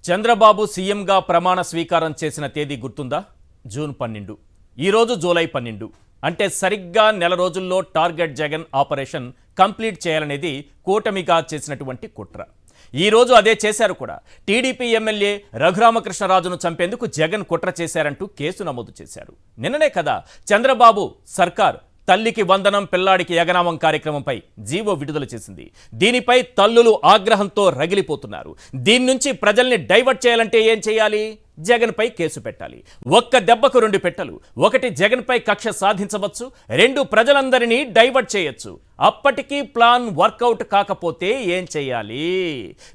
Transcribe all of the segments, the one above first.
చంద్రబాబు సీఎంగా ప్రమాణ స్వీకారం చేసిన తేదీ గుర్తుందా? జూన్ 12. ఈరోజు జూలై 12. అంటే సరిగ్గా నెల రోజుల్లో టార్గెట్ జగన్ ఆపరేషన్ కంప్లీట్ చేయాలనేది కూటమిగా చేసినటువంటి కుట్ర. ఈరోజు అదే చేశారు కూడా. టీడీపీ ఎమ్మెల్యే రఘురామకృష్ణరాజును చంపేందుకు జగన్ కుట్ర చేశారంటూ కేసు నమోదు చేశారు. నిన్ననే కదా చంద్రబాబు సర్కార్ తల్లికి వందనం పిల్లాడికి యగనామం కార్యక్రమంపై జీవో విడుదల చేసింది. దీనిపై తల్లులు ఆగ్రహంతో రగిలిపోతున్నారు. దీని నుంచి ప్రజల్ని డైవర్ట్ చేయాలంటే ఏం చేయాలి? జగన్పై కేసు పెట్టాలి. ఒక్క దెబ్బకు 2 పెట్టలు. 1 జగన్పై కక్ష సాధించవచ్చు, 2 ప్రజలందరినీ డైవర్ట్ చేయొచ్చు. అప్పటికీ ప్లాన్ వర్కౌట్ కాకపోతే ఏం చేయాలి?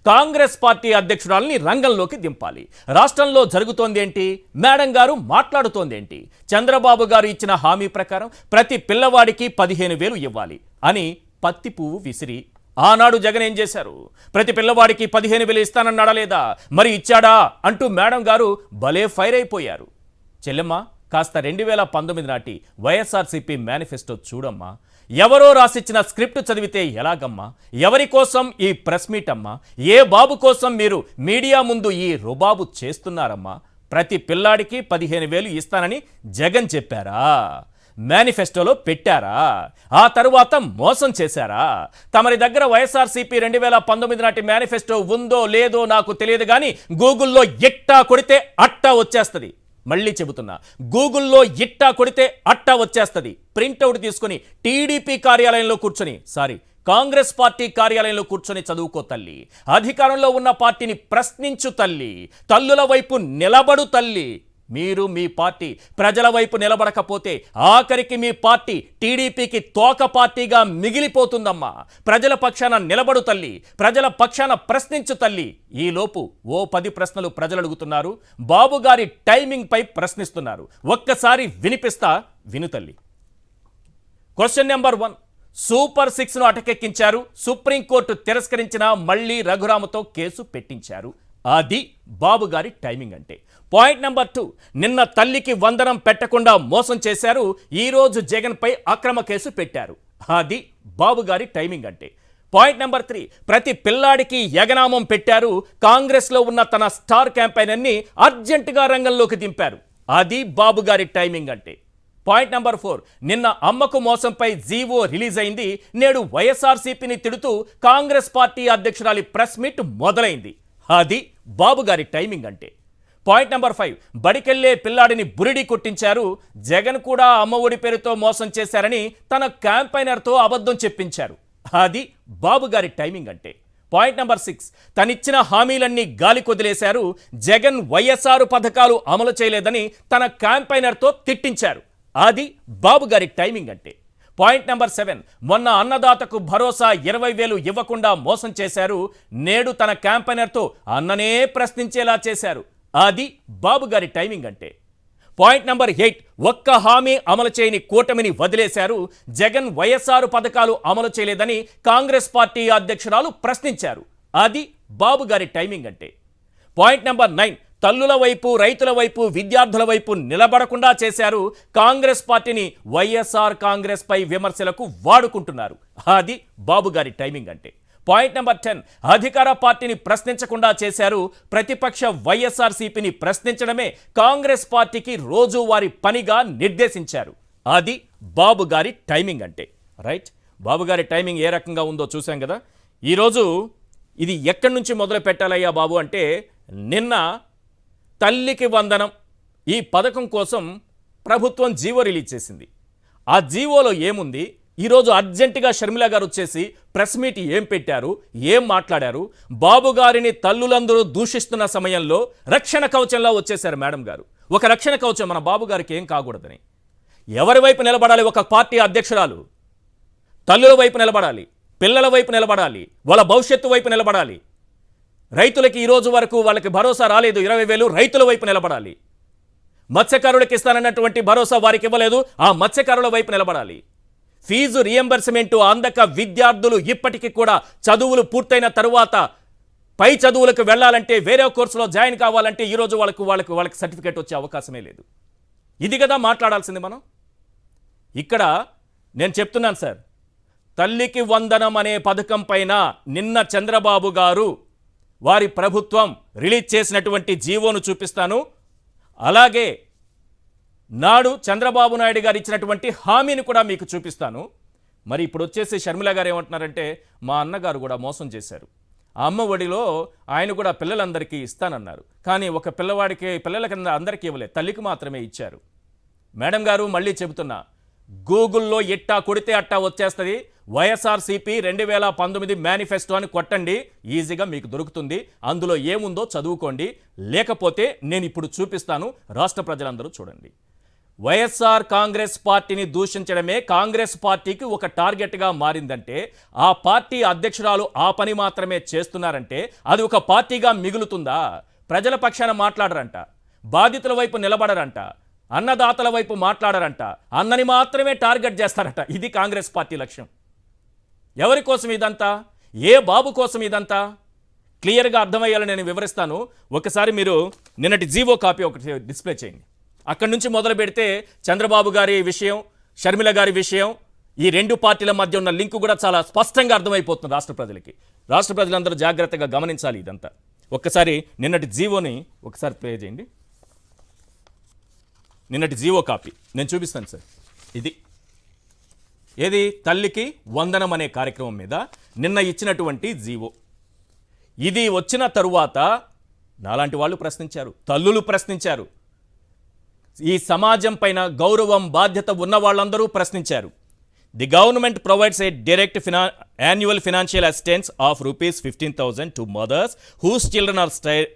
కాంగ్రెస్ పార్టీ అధ్యక్షురాలని రంగంలోకి దింపాలి. రాష్ట్రంలో జరుగుతోంది ఏంటి? మేడం గారు మాట్లాడుతోంది ఏంటి? చంద్రబాబు గారు ఇచ్చిన హామీ ప్రకారం ప్రతి పిల్లవాడికి 15,000 ఇవ్వాలి అని పత్తి పువ్వు విసిరి ఆనాడు జగన్ ఏం చేశారు? ప్రతి పిల్లవాడికి 15,000 ఇస్తానన్నాడా లేదా? మరి ఇచ్చాడా అంటూ మేడం గారు భలే ఫైర్ అయిపోయారు. చెల్లెమ్మ, కాస్త 2019 నాటి వైఎస్ఆర్సీపీ మేనిఫెస్టో చూడమ్మా. ఎవరో రాసిచ్చిన స్క్రిప్ట్ చదివితే ఎలాగమ్మా? ఎవరి కోసం ఈ ప్రెస్ మీట్ అమ్మా? ఏ బాబు కోసం మీరు మీడియా ముందు ఈ రుబాబు చేస్తున్నారమ్మా? ప్రతి పిల్లాడికి 15,000 ఇస్తానని జగన్ చెప్పారా? మేనిఫెస్టోలో పెట్టారా? ఆ తరువాత మోసం చేశారా? తమరి దగ్గర వైఎస్ఆర్సీపీ 2019 నాటి మేనిఫెస్టో ఉందో లేదో నాకు తెలియదు, కానీ గూగుల్లో ఇట్టా కొడితే అట్టా వచ్చేస్తుంది. మళ్ళీ చెబుతున్నా, గూగుల్లో ఇట్టా కొడితే అట్టా వచ్చేస్తుంది. ప్రింట్అవుట్ తీసుకుని టీడీపీ కార్యాలయంలో కూర్చొని కాంగ్రెస్ పార్టీ కార్యాలయంలో కూర్చొని చదువుకో తల్లి. అధికారంలో ఉన్న పార్టీని ప్రశ్నించు తల్లి. తల్లుల వైపు నిలబడు తల్లి. మీరు మీ పార్టీ ప్రజల వైపు నిలబడకపోతే ఆఖరికి మీ పార్టీ టీడీపీకి తోక పార్టీగా మిగిలిపోతుందమ్మా. ప్రజల పక్షాన నిలబడు తల్లి. ప్రజల పక్షాన ప్రశ్నించు తల్లి. ఈలోపు ఓ 10 ప్రశ్నలు ప్రజలు అడుగుతున్నారు. బాబు గారి టైమింగ్ పై ప్రశ్నిస్తున్నారు. ఒక్కసారి వినిపిస్తా, విను తల్లి. Question number 1. సూపర్ 6ను అటకెక్కించారు. సుప్రీంకోర్టు తిరస్కరించిన మళ్ళీ రఘురామతో కేసు పెట్టించారు. అది బాబు గారి టైమింగ్ అంటే. Point number 2. నిన్న తల్లికి వందనం పెట్టకుండా మోసం చేశారు. ఈరోజు జగన్పై అక్రమ కేసు పెట్టారు. అది బాబు గారి టైమింగ్ అంటే. Point number 3. ప్రతి పిల్లాడికి యగనామం పెట్టారు. కాంగ్రెస్లో ఉన్న తన స్టార్ క్యాంపెయినర్ని అర్జెంటుగా రంగంలోకి దింపారు. అది బాబు గారి టైమింగ్ అంటే. Point number 4. నిన్న అమ్మకు మోసంపై జీవో రిలీజ్ అయింది. నేడు వైఎస్ఆర్సీపీని తిడుతూ కాంగ్రెస్ పార్టీ అధ్యక్షురాలి ప్రెస్ మీట్ మొదలైంది. అది బాబు గారి టైమింగ్ అంటే. Point number 5. బడికెళ్లే పిల్లాడిని బురిడి కొట్టించారు. జగన్ కూడా అమ్మ ఒడి పేరుతో మోసం చేశారని తన క్యాంపైనర్తో అబద్ధం చెప్పించారు. అది బాబు గారి టైమింగ్ అంటే. Point number 6. తనిచ్చిన హామీలన్నీ గాలి కొదిలేశారు. జగన్ వైఎస్ఆర్ పథకాలు అమలు చేయలేదని తన క్యాంపైనర్తో తిట్టించారు. అది బాబు గారి టైమింగ్ అంటే. Point number 7. మొన్న అన్నదాతకు భరోసా 20,000 ఇవ్వకుండా మోసం చేశారు. నేడు తన క్యాంపైనర్తో అన్ననే ప్రశ్నించేలా చేశారు. అది బాబు గారి టైమింగ్ అంటే. Point number 8. ఒక్క హామీ అమలు చేయని కూటమిని వదిలేశారు. జగన్ వైఎస్ఆర్ పథకాలు అమలు చేయలేదని కాంగ్రెస్ పార్టీ అధ్యక్షురాలు ప్రశ్నించారు. అది బాబు గారి టైమింగ్ అంటే. Point number 9. తల్లుల వైపు, రైతుల వైపు, విద్యార్థుల వైపు నిలబడకుండా చేశారు. కాంగ్రెస్ పార్టీని వైఎస్ఆర్ కాంగ్రెస్ పై విమర్శలకు వాడుకుంటున్నారు. అది బాబు గారి టైమింగ్ అంటే. Point number 10. అధికార పార్టీని ప్రశ్నించకుండా చేశారు. ప్రతిపక్ష వైఎస్ఆర్సీపీని ప్రశ్నించడమే కాంగ్రెస్ పార్టీకి రోజువారీ పనిగా నిర్దేశించారు. అది బాబు గారి టైమింగ్ అంటే. రైట్, బాబు గారి టైమింగ్ ఏ రకంగా ఉందో చూసాం కదా. ఈరోజు ఇది ఎక్కడి నుంచి మొదలు పెట్టాలయ్యా బాబు అంటే, నిన్న తల్లికి వందనం ఈ పథకం కోసం ప్రభుత్వం జీవో రిలీజ్ చేసింది. ఆ జీవోలో ఏముంది? ఈరోజు అర్జెంటుగా షర్మిల గారు వచ్చేసి ప్రెస్ మీట్ ఏం పెట్టారు, ఏం మాట్లాడారు? బాబు గారిని తల్లులందరూ దూషిస్తున్న సమయంలో రక్షణ కవచంలో వచ్చేశారు మేడం గారు. ఒక రక్షణ కవచం మన బాబు గారికి ఏం కాకూడదని. ఎవరి వైపు నిలబడాలి? ఒక పార్టీ అధ్యక్షురాలు తల్లుల వైపు నిలబడాలి, పిల్లల వైపు నిలబడాలి, వాళ్ళ భవిష్యత్తు వైపు నిలబడాలి. రైతులకి ఈరోజు వరకు వాళ్ళకి భరోసా రాలేదు, 20,000 రైతుల వైపు నిలబడాలి. మత్స్యకారులకు ఇస్తానన్నటువంటి భరోసా వారికి ఇవ్వలేదు, ఆ మత్స్యకారుల వైపు నిలబడాలి. ఫీజు రియంబర్స్మెంటు అందక విద్యార్థులు ఇప్పటికీ కూడా చదువులు పూర్తయిన తరువాత పై చదువులకు వెళ్ళాలంటే, వేరే కోర్సులో జాయిన్ కావాలంటే ఈరోజు వాళ్ళకి సర్టిఫికేట్ వచ్చే అవకాశమే లేదు. ఇది కదా మాట్లాడాల్సింది మనం. ఇక్కడ నేను చెప్తున్నాను సార్, తల్లికి వందనం అనే పథకం పైన నిన్న చంద్రబాబు గారు వారి ప్రభుత్వం రిలీజ్ చేసినటువంటి జీవోను చూపిస్తాను. అలాగే నాడు చంద్రబాబు నాయుడు గారు ఇచ్చినటువంటి హామీని కూడా మీకు చూపిస్తాను. మరి ఇప్పుడు వచ్చేసి షర్మిల గారు ఏమంటున్నారంటే మా అన్నగారు కూడా మోసం చేశారు. ఆ అమ్మ ఒడిలో ఆయన కూడా పిల్లలందరికీ ఇస్తానన్నారు. కానీ ఒక పిల్లలకి అందరికీ ఇవ్వలేదు, తల్లికి మాత్రమే ఇచ్చారు. మేడం గారు మళ్ళీ చెబుతున్నా, గూగుల్లో ఎట్టా కొడితే అట్టా వచ్చేస్తుంది. వైఎస్ఆర్సీపీ 2019 మేనిఫెస్టో అని కొట్టండి, ఈజీగా మీకు దొరుకుతుంది. అందులో ఏముందో చదువుకోండి. లేకపోతే నేను ఇప్పుడు చూపిస్తాను, రాష్ట్ర ప్రజలందరూ చూడండి. వైఎస్ఆర్ కాంగ్రెస్ పార్టీని దూషించడమే కాంగ్రెస్ పార్టీకి ఒక టార్గెట్గా మారిందంటే, ఆ పార్టీ అధ్యక్షురాలు ఆ పని మాత్రమే చేస్తున్నారంటే అది ఒక పార్టీగా మిగులుతుందా? ప్రజల పక్షాన మాట్లాడరంట, బాధితుల వైపు నిలబడరంట, అన్నదాతల వైపు మాట్లాడరంట, అన్నని మాత్రమే టార్గెట్ చేస్తారట. ఇది కాంగ్రెస్ పార్టీ లక్ష్యం. ఎవరి కోసం ఇదంతా? ఏ బాబు కోసం ఇదంతా? క్లియర్గా అర్థమయ్యేలా నేను వివరిస్తాను. ఒకసారి మీరు నిన్నటి జీవో కాపీ ఒకటి డిస్ప్లే చేయండి. అక్కడి నుంచి మొదలు పెడితే చంద్రబాబు గారి విషయం, షర్మిల గారి విషయం, ఈ రెండు పార్టీల మధ్య ఉన్న లింక్ కూడా చాలా స్పష్టంగా అర్థమైపోతుంది రాష్ట్ర ప్రజలకి. రాష్ట్ర ప్రజలందరూ జాగ్రత్తగా గమనించాలి ఇదంతా. ఒక్కసారి నిన్నటి జీవోని ఒకసారి ప్లే చేయండి. నిన్నటి జీవో కాపీ నేను చూపిస్తాను సార్. ఇది ఏది? తల్లికి వందనం అనే కార్యక్రమం మీద నిన్న ఇచ్చినటువంటి జీవో. ఇది వచ్చిన తరువాత నాలాంటి వాళ్ళు ప్రశ్నించారు, తల్లులు ప్రశ్నించారు, ఈ సమాజం పైన గౌరవం బాధ్యత ఉన్న వాళ్ళందరూ ప్రశ్నించారు. The government provides A direct annual financial assistance of rupees 15,000 to mothers whose children are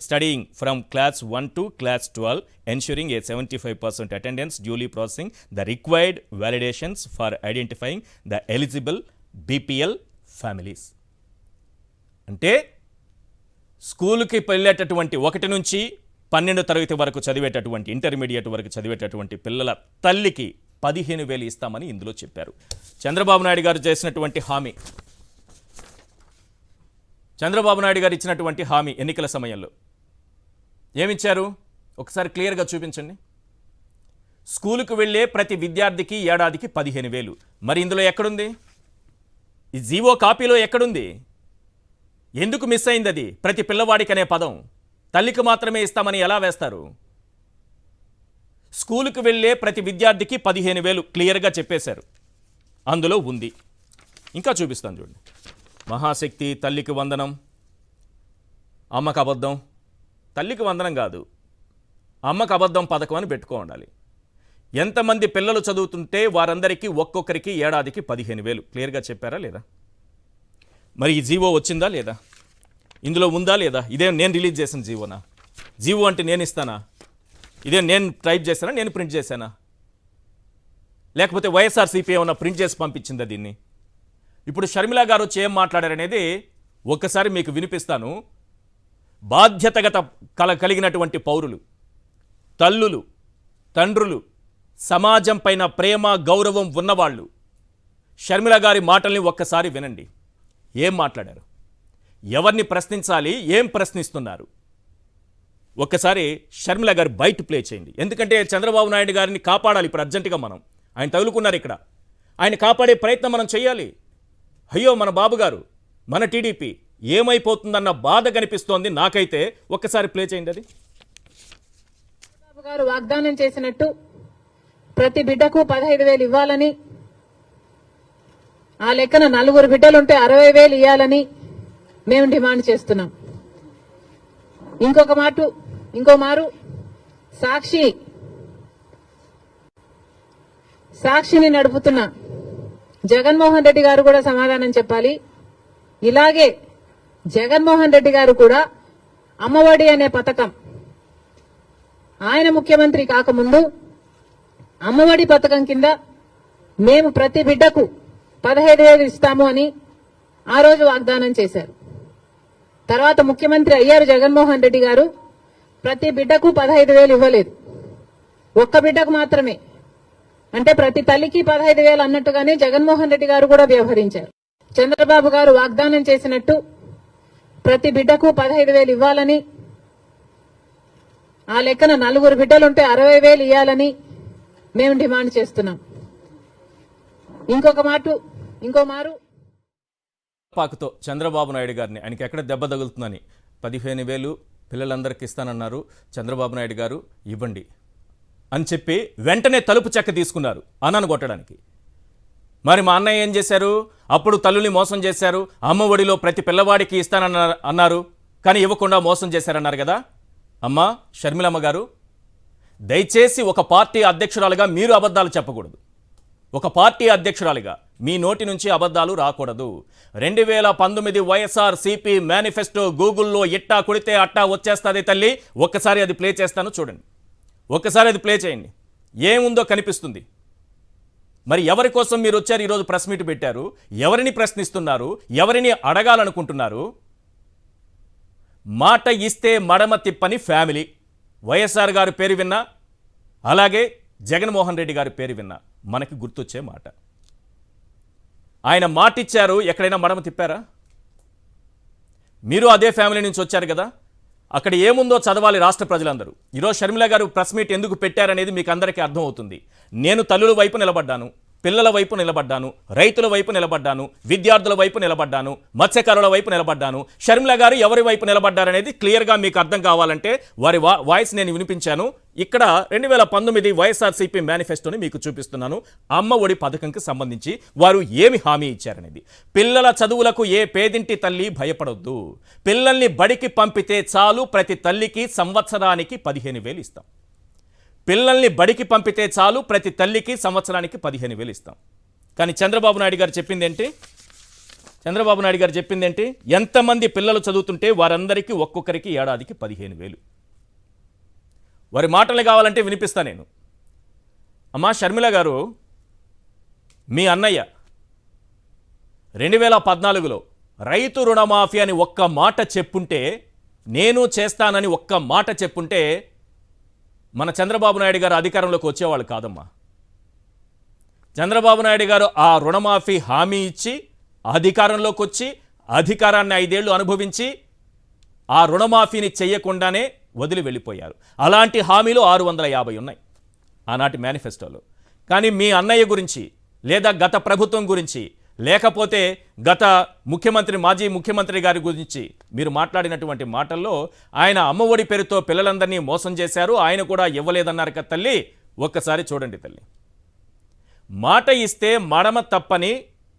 studying from class 1 to class 12, ensuring a 75% attendance, duly processing the required validations for identifying the eligible BPL families. అంటే స్కూలుకి వెళ్ళేటటువంటి 1 నుంచి 12 తరగతి వరకు చదివేటటువంటి, intermediate వరకు చదివేటటువంటి పిల్లల తల్లికి 15,000 ఇస్తామని ఇందులో చెప్పారు. చంద్రబాబు నాయుడు గారు చేసినటువంటి హామీ, చంద్రబాబు నాయుడు గారు ఇచ్చినటువంటి హామీ ఎన్నికల సమయంలో ఏమిచ్చారు? ఒకసారి క్లియర్గా చూపించండి. స్కూలుకు వెళ్ళే ప్రతి విద్యార్థికి ఏడాదికి 15,000. మరి ఇందులో ఎక్కడుంది? ఈ జీవో కాపీలో ఎక్కడుంది? ఎందుకు మిస్ అయింది అది? ప్రతి పిల్లవాడికి అనే పదం తల్లికి మాత్రమే ఇస్తామని ఎలా వేస్తారు? స్కూలుకు వెళ్ళే ప్రతి విద్యార్థికి 15,000 క్లియర్గా చెప్పేశారు, అందులో ఉంది. ఇంకా చూపిస్తాను చూడండి. మహాశక్తి, తల్లికి వందనం, అమ్మకు అబద్ధం. తల్లికి వందనం కాదు, అమ్మకు అబద్ధం పథకం అని పెట్టుకోవాలి. ఎంతమంది పిల్లలు చదువుతుంటే వారందరికీ ఒక్కొక్కరికి ఏడాదికి 15,000 క్లియర్గా చెప్పారా లేదా? మరి ఈ జీవో వచ్చిందా లేదా? ఇందులో ఉందా లేదా? ఇదే నేను రిలీజ్ చేసిన జీవోనా? జీవో అంటే నేను ఇస్తానా? ఇదే నేను టైప్ చేశానా, నేను ప్రింట్ చేశానా? లేకపోతే వైఎస్ఆర్సీపీ ఏమన్నా ప్రింట్ చేసి పంపించిందా దీన్ని? ఇప్పుడు షర్మిల గారు వచ్చి ఏం మాట్లాడారనేది ఒక్కసారి మీకు వినిపిస్తాను. బాధ్యతగత కలిగినటువంటి పౌరులు, తల్లులు, తండ్రులు, సమాజం పైన ప్రేమ గౌరవం ఉన్నవాళ్ళు షర్మిల గారి మాటల్ని ఒక్కసారి వినండి. ఏం మాట్లాడారు, ఎవరిని ప్రశ్నించాలి, ఏం ప్రశ్నిస్తున్నారు? ఒక్కసారి షర్మిల గారు బయట ప్లే చేయండి. ఎందుకంటే చంద్రబాబు నాయుడు గారిని కాపాడాలి ఇప్పుడు అర్జెంటుగా. ఆయన తగులుకున్నారు ఇక్కడ, ఆయన కాపాడే ప్రయత్నం మనం చేయాలి. అయ్యో మన బాబు గారు, మన టీడీపీ ఏమైపోతుందన్న బాధ కనిపిస్తోంది నాకైతే. ఒక్కసారి ప్లే చేయండి. అది బాబు గారు వాగ్దానం చేసినట్టు ప్రతి బిడ్డకు 15,000 ఇవ్వాలని, ఆ లెక్కన 4 బిడ్డలుంటే 60,000 ఇవ్వాలని మేము డిమాండ్ చేస్తున్నాం. ఇంకో మారు సాక్షిని నడుపుతున్న జగన్మోహన్ రెడ్డి గారు కూడా సమాధానం చెప్పాలి. ఇలాగే జగన్మోహన్ రెడ్డి గారు కూడా అమ్మఒడి అనే పథకం, ఆయన ముఖ్యమంత్రి కాకముందు అమ్మఒడి పథకం కింద మేము ప్రతి బిడ్డకు 15,000 ఇస్తాము అని ఆ రోజు వాగ్దానం చేశారు. తర్వాత ముఖ్యమంత్రి అయ్యారు జగన్మోహన్ రెడ్డి గారు, ప్రతి బిడ్డకు 15,000 ఇవ్వలేదు, ఒక్క బిడ్డకు మాత్రమే. అంటే ప్రతి తల్లికి 15,000 అన్నట్టుగానే జగన్మోహన్ రెడ్డి గారు కూడా వ్యవహరించారు. చంద్రబాబు గారు వాగ్దానం చేసినట్టు ప్రతి బిడ్డకు 15,000 ఇవ్వాలని, ఆ లెక్కన 4 బిడ్డలుంటే 60,000 ఇవ్వాలని మేము డిమాండ్ చేస్తున్నాం. ఇంకో మారు పాకుతో చంద్రబాబు నాయుడు గారిని, ఆయనకి ఎక్కడ దెబ్బ తగులుతుందని 15,000 పిల్లలందరికీ ఇస్తానన్నారు చంద్రబాబు నాయుడు గారు, ఇవ్వండి అని చెప్పి వెంటనే తలుపు చెక్క తీసుకున్నారు అన్నను కొట్టడానికి. మరి మా అన్నయ్య ఏం చేశారు? అప్పుడు తల్లుని మోసం చేశారు, అమ్మ ఒడిలో ప్రతి పిల్లవాడికి ఇస్తానన్నారు, కానీ ఇవ్వకుండా మోసం చేశారన్నారు కదా. అమ్మా షర్మిలమ్మ గారు, దయచేసి ఒక పార్టీ అధ్యక్షురాలుగా మీరు అబద్ధాలు చెప్పకూడదు. ఒక పార్టీ అధ్యక్షురాలిగా మీ నోటి నుంచి అబద్ధాలు రాకూడదు. 2019 వైఎస్ఆర్ సిపి మేనిఫెస్టో గూగుల్లో ఇట్టా కొడితే అట్టా వచ్చేస్తుంది తల్లి. ఒక్కసారి అది ప్లే చేస్తాను, చూడండి. ఒక్కసారి అది ప్లే చేయండి, ఏముందో కనిపిస్తుంది. మరి ఎవరి కోసం మీరు వచ్చారు? ఈరోజు ప్రెస్ మీట్ పెట్టారు. ఎవరిని ప్రశ్నిస్తున్నారు? ఎవరిని అడగాలనుకుంటున్నారు? మాట ఇస్తే మడమ తిప్పని ఫ్యామిలీ. వైఎస్ఆర్ గారి పేరు విన్నా, అలాగే జగన్మోహన్ రెడ్డి గారి పేరు విన్నా మనకి గుర్తొచ్చే మాట. ఆయన మాటిచ్చారు, ఎక్కడైనా మడమ తిప్పారా? మీరు అదే ఫ్యామిలీ నుంచి వచ్చారు కదా. అక్కడ ఏముందో చదవాలి రాష్ట్ర ప్రజలందరూ. ఈరోజు షర్మిల గారు ప్రెస్ మీట్ ఎందుకు పెట్టారనేది మీకు అందరికీ అర్థమవుతుంది. నేను తల్లుల వైపు నిలబడ్డాను, పిల్లల వైపు నిలబడ్డాను, రైతుల వైపు నిలబడ్డాను, విద్యార్థుల వైపు నిలబడ్డాను, మత్స్యకారుల వైపు నిలబడ్డాను. షర్మిల గారు ఎవరి వైపు నిలబడ్డారనేది క్లియర్గా మీకు అర్థం కావాలంటే వారి వాయిస్ నేను వినిపించాను. ఇక్కడ 2019 వైఎస్ఆర్సీపీ మేనిఫెస్టోని మీకు చూపిస్తున్నాను. అమ్మ ఒడి పథకంకి సంబంధించి వారు ఏమి హామీ ఇచ్చారనేది. పిల్లల చదువులకు ఏ పేదింటి తల్లి భయపడొద్దు. పిల్లల్ని బడికి పంపితే చాలు, ప్రతి తల్లికి సంవత్సరానికి 15,000 ఇస్తాం. పిల్లల్ని బడికి పంపితే చాలు, ప్రతి తల్లికి సంవత్సరానికి 15,000 ఇస్తాం. కానీ చంద్రబాబు నాయుడు గారు చెప్పింది ఏంటి? ఎంతమంది పిల్లలు చదువుతుంటే వారందరికీ ఒక్కొక్కరికి ఏడాదికి 15,000. వారి మాటలు కావాలంటే వినిపిస్తా నేను. అమ్మా షర్మిల గారు, మీ అన్నయ్య 2014లో రైతు రుణమాఫీ అని ఒక్క మాట చెప్పుంటే, నేను చేస్తానని ఒక్క మాట చెప్పుంటే మన చంద్రబాబు నాయుడు గారు అధికారంలోకి వచ్చేవాళ్ళు కాదమ్మా. చంద్రబాబు నాయుడు గారు ఆ రుణమాఫీ హామీ ఇచ్చి అధికారంలోకి వచ్చి అధికారాన్ని 5 ఏళ్లు అనుభవించి ఆ రుణమాఫీని చెయ్యకుండానే వదిలి వెళ్ళిపోయారు. అలాంటి హామీలు 650 ఉన్నాయి ఆనాటి మేనిఫెస్టోలో. కానీ మీ అన్నయ్య గురించి, లేదా గత ప్రభుత్వం గురించి, లేకపోతే గత మాజీ ముఖ్యమంత్రి గారి గురించి మీరు మాట్లాడినటువంటి మాటల్లో ఆయన అమ్మఒడి పేరుతో పిల్లలందరినీ మోసం చేశారు, ఆయన కూడా ఇవ్వలేదన్నారు కదా తల్లి. ఒక్కసారి చూడండి తల్లి. మాట ఇస్తే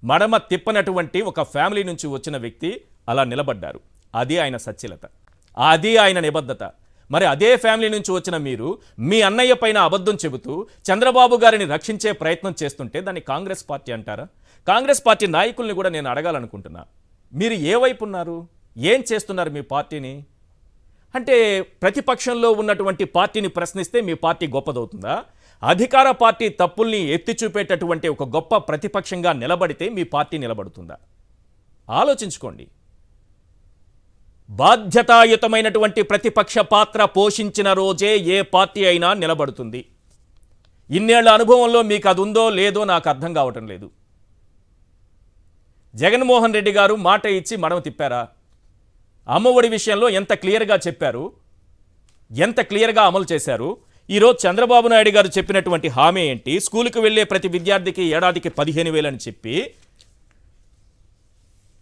మడమ తిప్పనటువంటి ఒక ఫ్యామిలీ నుంచి వచ్చిన వ్యక్తి అలా నిలబడ్డారు. అది ఆయన సచ్ఛీలత, అది ఆయన నిబద్ధత. మరి అదే ఫ్యామిలీ నుంచి వచ్చిన మీరు మీ అన్నయ్య పైన అబద్ధం చెబుతూ చంద్రబాబు గారిని రక్షించే ప్రయత్నం చేస్తుంటే దాన్ని కాంగ్రెస్ పార్టీ అంటారా? కాంగ్రెస్ పార్టీ నాయకుల్ని కూడా నేను అడగాలనుకుంటున్నా, మీరు ఏ వైపు ఉన్నారు? ఏం చేస్తున్నారు మీ పార్టీని? అంటే ప్రతిపక్షంలో ఉన్నటువంటి పార్టీని ప్రశ్నిస్తే మీ పార్టీ గొప్పదవుతుందా? అధికార పార్టీ తప్పుల్ని ఎత్తి చూపేటటువంటి ఒక గొప్ప ప్రతిపక్షంగా నిలబడితే మీ పార్టీ నిలబడుతుందా? ఆలోచించుకోండి. బాధ్యతాయుతమైనటువంటి ప్రతిపక్ష పాత్ర పోషించిన రోజే ఏ పార్టీ అయినా నిలబడుతుంది. ఇన్నేళ్ల అనుభవంలో మీకు అది ఉందో లేదో నాకు అర్థం కావటం లేదు. జగన్మోహన్ రెడ్డి గారు మాట ఇచ్చి మడమ తిప్పారా? అమ్మఒడి విషయంలో ఎంత క్లియర్గా చెప్పారు, ఎంత క్లియర్గా అమలు చేశారు. ఈరోజు చంద్రబాబు నాయుడు గారు చెప్పినటువంటి హామీ ఏంటి? స్కూలుకు వెళ్ళే ప్రతి విద్యార్థికి ఏడాదికి 15,000 అని చెప్పి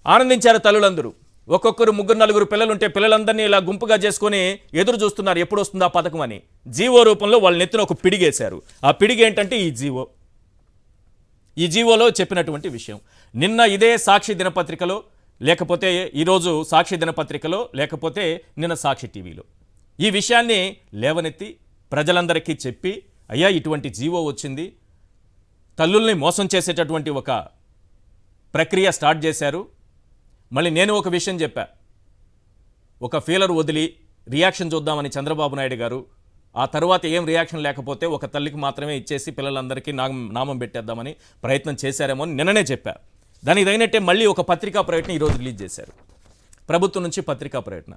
ఆనందించారు తల్లులందరూ. ఒక్కొక్కరు 3-4 పిల్లలుంటే పిల్లలందరినీ ఇలా గుంపుగా చేసుకొని ఎదురు చూస్తున్నారు, ఎప్పుడు వస్తుందా పథకం అని. జీవో రూపంలో వాళ్ళ నెత్తిన ఒక పిడిగేశారు. ఆ పిడిగి ఏంటంటే ఈ జీవోలో చెప్పినటువంటి విషయం. నిన్న ఇదే సాక్షి దినపత్రికలో, లేకపోతే ఈరోజు సాక్షి దినపత్రికలో, లేకపోతే నిన్న సాక్షి టీవీలో ఈ విషయాన్ని లేవనెత్తి ప్రజలందరికీ చెప్పి, అయ్యా ఇటువంటి జీవో వచ్చింది, తల్లుల్ని మోసం చేసేటటువంటి ఒక ప్రక్రియ స్టార్ట్ చేశారు. మళ్ళీ నేను ఒక విషయం చెప్పా, ఒక ఫీలర్ వదిలి రియాక్షన్ చూద్దామని చంద్రబాబు నాయుడు గారు, ఆ తర్వాత ఏం రియాక్షన్ లేకపోతే ఒక తల్లికి మాత్రమే ఇచ్చేసి పిల్లలందరికీ నామం పెట్టేద్దామని ప్రయత్నం చేశారేమో అని నిన్ననే చెప్పా. దానికి తగినట్టే మళ్ళీ ఒక పత్రికా ప్రకటన ఈరోజు రిలీజ్ చేశారు. ప్రభుత్వం నుంచి పత్రికా ప్రకటన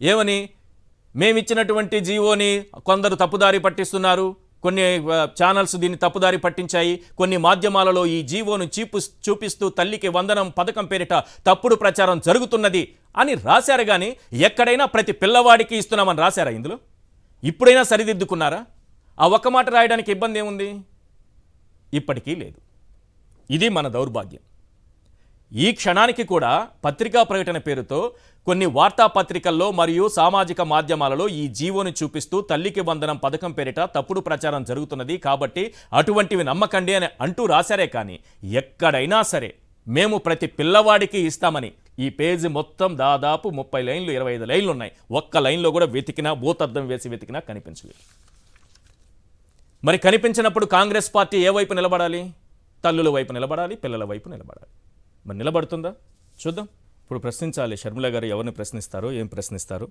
ఏమని? మేమిచ్చినటువంటి జీవోని కొందరు తప్పుదారి పట్టిస్తున్నారు, కొన్ని ఛానల్స్ దీన్ని తప్పుదారి పట్టించాయి, కొన్ని మాధ్యమాలలో ఈ జీవోను చూపిస్తూ తల్లికి వందనం పథకం పేరిట తప్పుడు ప్రచారం జరుగుతున్నది అని రాశారు. కానీ ఎక్కడైనా ప్రతి పిల్లవాడికి ఇస్తున్నామని రాశారా? ఇందులో ఇప్పుడైనా సరిదిద్దుకున్నారా? ఆ ఒక్క మాట రాయడానికి ఇబ్బంది ఏముంది? ఇప్పటికీ లేదు. ఇది మన దౌర్భాగ్యం. ఈ క్షణానికి కూడా పత్రికా ప్రకటన పేరుతో కొన్ని వార్తాపత్రికల్లో మరియు సామాజిక మాధ్యమాలలో ఈ జీవోని చూపిస్తూ తల్లికి వందనం పథకం పేరిట తప్పుడు ప్రచారం జరుగుతున్నది, కాబట్టి అటువంటివి నమ్మకండి అని అంటూ రాశారే కానీ ఎక్కడైనా సరే మేము ప్రతి పిల్లవాడికి ఇస్తామని ఈ పేజీ మొత్తం దాదాపు 30 లైన్లు 25 లైన్లు ఉన్నాయి. ఒక్క లైన్లో కూడా వెతికినా భూతద్దం వేసి వెతికినా కనిపించలేదు. మరి కనిపించినప్పుడు కాంగ్రెస్ పార్టీ ఏ వైపు నిలబడాలి? తల్లుల వైపు నిలబడాలి, పిల్లల వైపు నిలబడాలి. మరి నిలబడుతుందా? చూద్దాం. ఇప్పుడు ప్రశ్నించాలి షర్మిల గారు. ఎవరిని ప్రశ్నిస్తారో, ఏం ప్రశ్నిస్తారో